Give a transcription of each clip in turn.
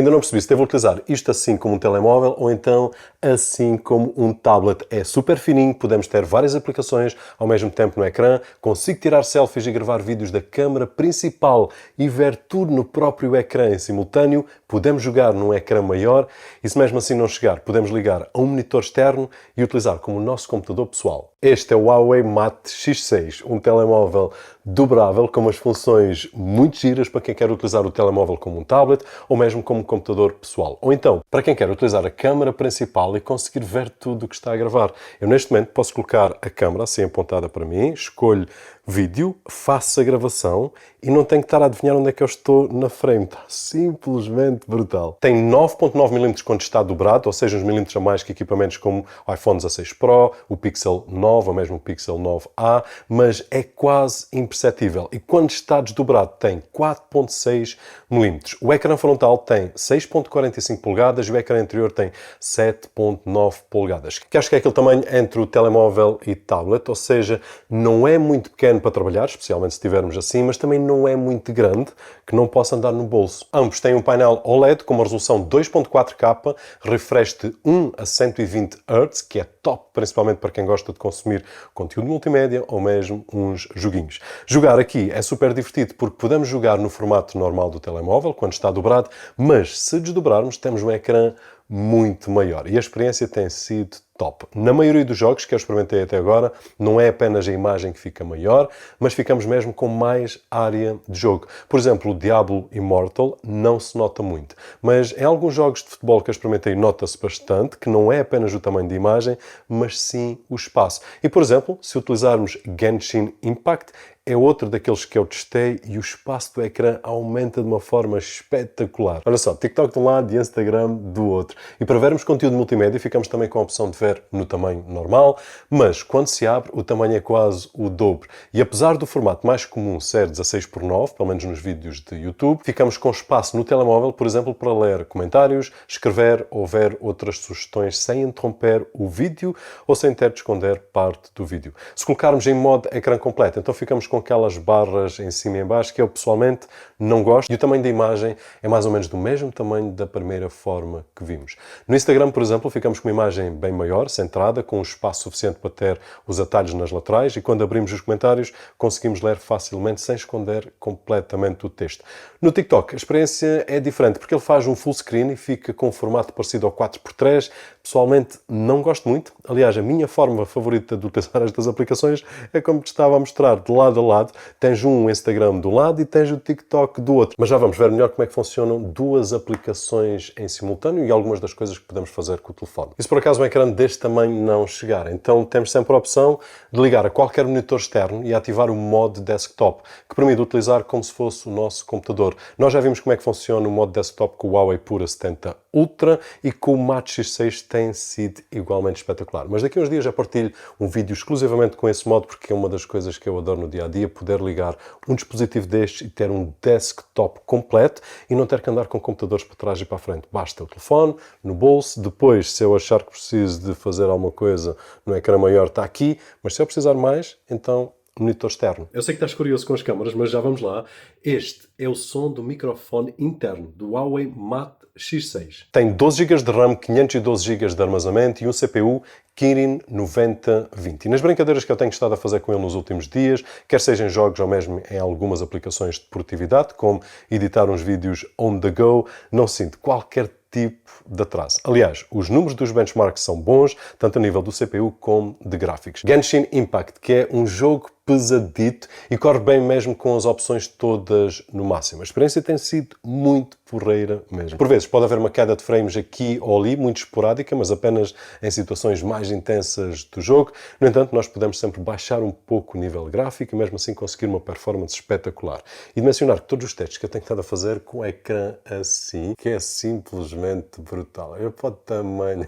Ainda não percebi se devo utilizar isto assim como um telemóvel ou então assim como um tablet. É super fininho, podemos ter várias aplicações ao mesmo tempo no ecrã, consigo tirar selfies e gravar vídeos da câmara principal e ver tudo no próprio ecrã em simultâneo, podemos jogar num ecrã maior e se mesmo assim não chegar, podemos ligar a um monitor externo e utilizar como o nosso computador pessoal. Este é o Huawei Mate X6, um telemóvel dobrável com umas funções muito giras para quem quer utilizar o telemóvel como um tablet ou mesmo como um computador pessoal. Ou então, para quem quer utilizar a câmara principal e conseguir ver tudo o que está a gravar. Eu neste momento posso colocar a câmara assim apontada para mim, escolho vídeo, faço a gravação e não tenho que estar a adivinhar onde é que eu estou na frame. Está simplesmente brutal. Tem 9.9 mm quando está dobrado, ou seja, uns milímetros a mais que equipamentos como o iPhone 16 Pro, o Pixel 9 ou mesmo o Pixel 9a, mas é quase imperceptível. E quando está desdobrado tem 4.6 mm. O ecrã frontal tem 6.45 polegadas e o ecrã interior tem 7.9 polegadas, que acho que é aquele tamanho entre o telemóvel e tablet, ou seja, não é muito pequeno para trabalhar, especialmente se estivermos assim, mas também não é muito grande, que não possa andar no bolso. Ambos têm um painel OLED com uma resolução 2.4K, refresh de 1 a 120 Hz, que é top, principalmente para quem gosta de consumir conteúdo multimédia ou mesmo uns joguinhos. Jogar aqui é super divertido porque podemos jogar no formato normal do telemóvel, quando está dobrado, mas se desdobrarmos temos um ecrã muito maior e a experiência tem sido top. Na maioria dos jogos que eu experimentei até agora, não é apenas a imagem que fica maior, mas ficamos mesmo com mais área de jogo. Por exemplo, o Diablo Immortal não se nota muito, mas em alguns jogos de futebol que eu experimentei nota-se bastante que não é apenas o tamanho de imagem, mas sim o espaço. E, por exemplo, se utilizarmos Genshin Impact, é outro daqueles que eu testei e o espaço do ecrã aumenta de uma forma espetacular. Olha só, TikTok de um lado e Instagram do outro. E para vermos conteúdo multimédia, ficamos também com a opção de ver no tamanho normal, mas quando se abre, o tamanho é quase o dobro. E apesar do formato mais comum ser 16:9, pelo menos nos vídeos de YouTube, ficamos com espaço no telemóvel, por exemplo, para ler comentários, escrever ou ver outras sugestões sem interromper o vídeo ou sem ter de esconder parte do vídeo. Se colocarmos em modo ecrã completo, então ficamos com aquelas barras em cima e em baixo que eu pessoalmente não gosto e o tamanho da imagem é mais ou menos do mesmo tamanho da primeira forma que vimos. No Instagram, por exemplo, ficamos com uma imagem bem maior, centrada, com um espaço suficiente para ter os atalhos nas laterais e quando abrimos os comentários conseguimos ler facilmente sem esconder completamente o texto. No TikTok a experiência é diferente porque ele faz um full screen e fica com um formato parecido ao 4:3. Pessoalmente não gosto muito. Aliás, a minha forma favorita de utilizar estas aplicações é como te estava a mostrar, de lado a lado. Tens um Instagram do lado e tens o TikTok do outro. Mas já vamos ver melhor como é que funcionam duas aplicações em simultâneo e algumas das coisas que podemos fazer com o telefone. E se por acaso um ecrã deste tamanho não chegar, então temos sempre a opção de ligar a qualquer monitor externo e ativar o modo desktop, que permite utilizar como se fosse o nosso computador. Nós já vimos como é que funciona o modo desktop com o Huawei Pura 70 Ultra e com o Mate X6 tem sido igualmente espetacular. Mas daqui a uns dias já partilho um vídeo exclusivamente com esse modo porque é uma das coisas que eu adoro no dia-a-dia, poder ligar um dispositivo destes e ter um desktop completo e não ter que andar com computadores para trás e para a frente. Basta o telefone, no bolso, depois se eu achar que preciso de fazer alguma coisa no ecrã maior está aqui, mas se eu precisar mais, então monitor externo. Eu sei que estás curioso com as câmaras, mas já vamos lá. Este é o som do microfone interno do Huawei Mate X6. Tem 12 GB de RAM, 512 GB de armazenamento e um CPU Kirin 9020. E nas brincadeiras que eu tenho estado a fazer com ele nos últimos dias, quer seja em jogos ou mesmo em algumas aplicações de produtividade, como editar uns vídeos on the go, não sinto qualquer tipo de atraso. Aliás, os números dos benchmarks são bons, tanto a nível do CPU como de gráficos. Genshin Impact, que é um jogo pesadito e corre bem mesmo com as opções todas no máximo. A experiência tem sido muito porreira mesmo. Por vezes pode haver uma queda de frames aqui ou ali, muito esporádica, mas apenas em situações mais intensas do jogo. No entanto, nós podemos sempre baixar um pouco o nível gráfico e mesmo assim conseguir uma performance espetacular. E de mencionar que todos os testes que eu tenho estado a fazer com o ecrã assim, que é simplesmente brutal. Eu para o tamanho...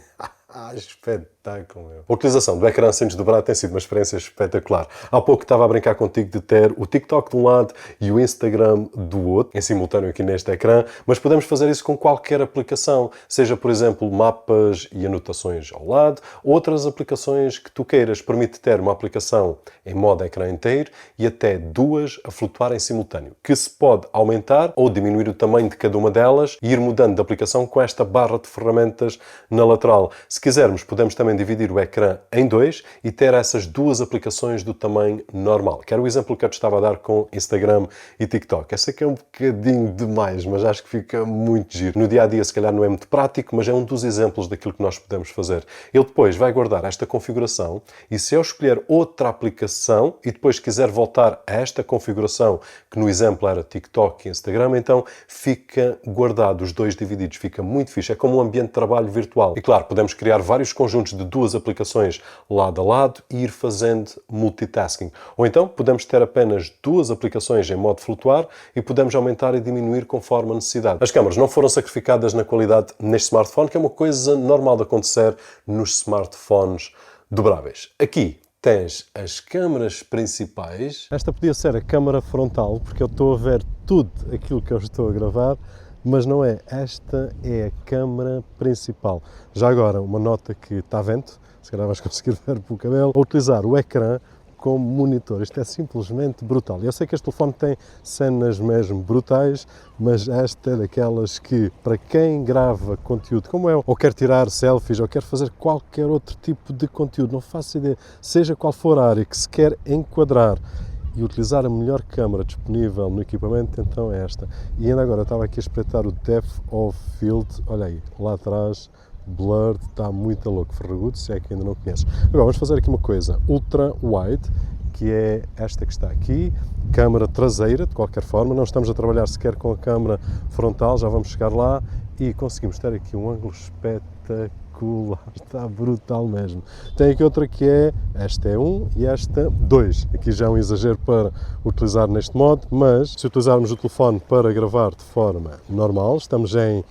espetáculo. espetáculo, meu. A utilização do ecrã sem desdobrar tem sido uma experiência espetacular. Há pouco estava a brincar contigo de ter o TikTok de um lado e o Instagram do outro, em simultâneo aqui neste ecrã, mas podemos fazer isso com qualquer aplicação, seja, por exemplo, mapas e anotações ao lado, outras aplicações que tu queiras. Permite ter uma aplicação em modo ecrã inteiro e até duas a flutuar em simultâneo, que se pode aumentar ou diminuir o tamanho de cada uma delas e ir mudando de aplicação com esta barra de ferramentas na lateral. Se quisermos, podemos também dividir o ecrã em dois e ter essas duas aplicações do tamanho normal, que era o exemplo que eu te estava a dar com Instagram e TikTok. Essa aqui é um bocadinho demais, mas acho que fica muito giro. No dia-a-dia, se calhar, não é muito prático, mas é um dos exemplos daquilo que nós podemos fazer. Ele depois vai guardar esta configuração e se eu escolher outra aplicação e depois quiser voltar a esta configuração, que no exemplo era TikTok e Instagram, então fica guardado, os dois divididos. Fica muito fixe. É como um ambiente de trabalho virtual. E claro, podemos criar vários conjuntos de duas aplicações lado a lado e ir fazendo multitasking. Ou então podemos ter apenas duas aplicações em modo flutuar e podemos aumentar e diminuir conforme a necessidade. As câmaras não foram sacrificadas na qualidade neste smartphone, que é uma coisa normal de acontecer nos smartphones dobráveis. Aqui tens as câmaras principais. Esta podia ser a câmara frontal, porque eu estou a ver tudo aquilo que eu estou a gravar, mas não é. Esta é a câmara principal. Já agora, uma nota que está vento, se calhar vais conseguir ver pelo cabelo, a utilizar o ecrã como monitor. Isto é simplesmente brutal. Eu sei que este telefone tem cenas mesmo brutais, mas esta é daquelas que, para quem grava conteúdo como eu, ou quer tirar selfies, ou quer fazer qualquer outro tipo de conteúdo, não faço ideia, seja qual for a área que se quer enquadrar e utilizar a melhor câmara disponível no equipamento, então é esta. E ainda agora eu estava aqui a espreitar o Depth of Field, olha aí, lá atrás, blurred, está muito louco, ferragudo, se é que ainda não conheces. Agora vamos fazer aqui uma coisa, ultra wide, que é esta que está aqui, câmara traseira, de qualquer forma, não estamos a trabalhar sequer com a câmara frontal, já vamos chegar lá, e conseguimos ter aqui um ângulo espetacular, está brutal mesmo. Tem aqui outra que é, esta é 1 e esta 2, aqui já é um exagero para utilizar neste modo, mas se utilizarmos o telefone para gravar de forma normal, estamos em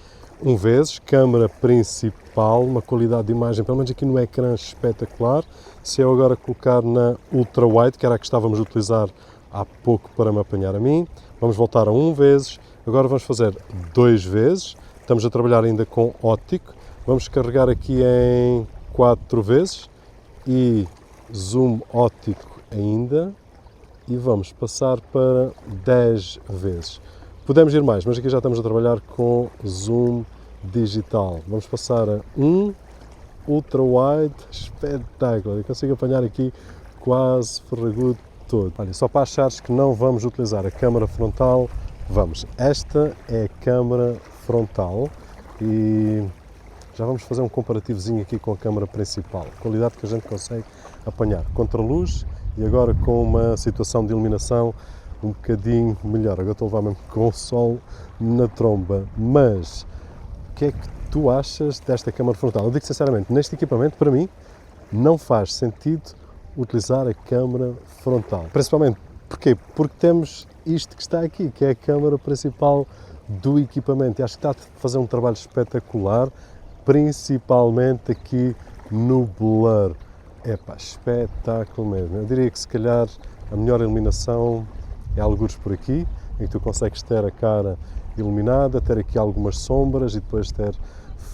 1 vezes, câmara principal, uma qualidade de imagem, pelo menos aqui no ecrã, espetacular. Se eu agora colocar na Ultra Wide, que era a que estávamos a utilizar há pouco para me apanhar a mim, vamos voltar a 1 vezes, agora vamos fazer 2 vezes, estamos a trabalhar ainda com óptico, vamos carregar aqui em 4 vezes e zoom óptico ainda e vamos passar para 10 vezes. Podemos ir mais, mas aqui já estamos a trabalhar com zoom digital. Vamos passar a 1, ultra wide, espetáculo. Eu consigo apanhar aqui quase ferragudo todo. Olha, só para achares que não vamos utilizar a câmara frontal, vamos. Esta é a câmara frontal e já vamos fazer um comparativozinho aqui com a câmara principal. A qualidade que a gente consegue apanhar contra a luz e agora com uma situação de iluminação um bocadinho melhor. Agora estou a levar mesmo com o sol na tromba. Mas o que é que tu achas desta câmara frontal? Eu digo sinceramente, neste equipamento, para mim, não faz sentido utilizar a câmara frontal. Principalmente, porquê? Porque temos isto que está aqui, que é a câmara principal do equipamento. E acho que está a fazer um trabalho espetacular, principalmente aqui no blur. Epá, espetáculo mesmo. Eu diria que se calhar a melhor iluminação é algures por aqui, em que tu consegues ter a cara iluminada, ter aqui algumas sombras e depois ter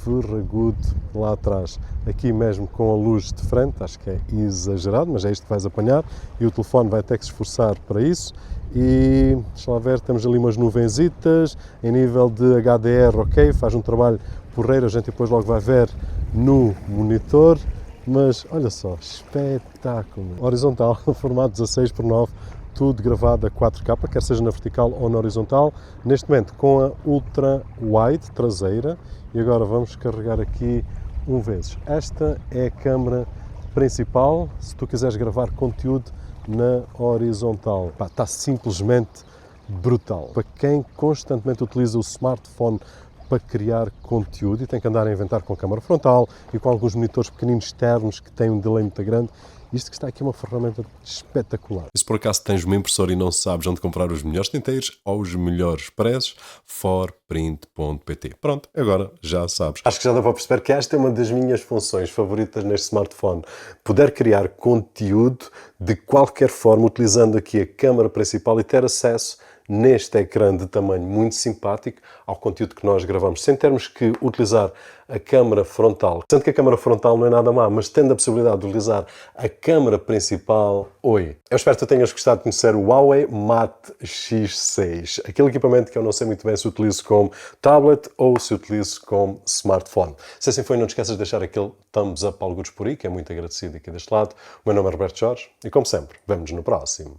ferragudo lá atrás. Aqui mesmo com a luz de frente, acho que é exagerado, mas é isto que vais apanhar e o telefone vai ter que se esforçar para isso. E deixa lá ver, temos ali umas nuvenzitas, em nível de HDR, ok, faz um trabalho porreiro, a gente depois logo vai ver no monitor. Mas olha só, espetáculo! Horizontal, formato 16:9, tudo gravado a 4K, quer seja na vertical ou na horizontal. Neste momento com a Ultra Wide traseira. E agora vamos carregar aqui 1 vezes. Esta é a câmara principal, se tu quiseres gravar conteúdo na horizontal. Está simplesmente brutal. Para quem constantemente utiliza o smartphone para criar conteúdo e tem que andar a inventar com a câmara frontal e com alguns monitores pequeninos externos que têm um delay muito grande. Isto que está aqui é uma ferramenta espetacular. E se por acaso tens uma impressora e não sabes onde comprar os melhores tinteiros ou os melhores preços, forprint.pt. Pronto, agora já sabes. Acho que já dá para perceber que esta é uma das minhas funções favoritas neste smartphone. Poder criar conteúdo de qualquer forma, utilizando aqui a câmara principal e ter acesso neste ecrã de tamanho muito simpático ao conteúdo que nós gravamos, sem termos que utilizar a câmara frontal. Sendo que a câmara frontal não é nada má, mas tendo a possibilidade de utilizar a câmara principal, oi. Eu espero que tu tenhas gostado de conhecer o Huawei Mate X6, aquele equipamento que eu não sei muito bem se utilizo como tablet ou se utilizo como smartphone. Se assim foi, não te esqueças de deixar aquele thumbs up algures por aí, que é muito agradecido aqui deste lado. O meu nome é Roberto Jorge e, como sempre, vemo-nos no próximo.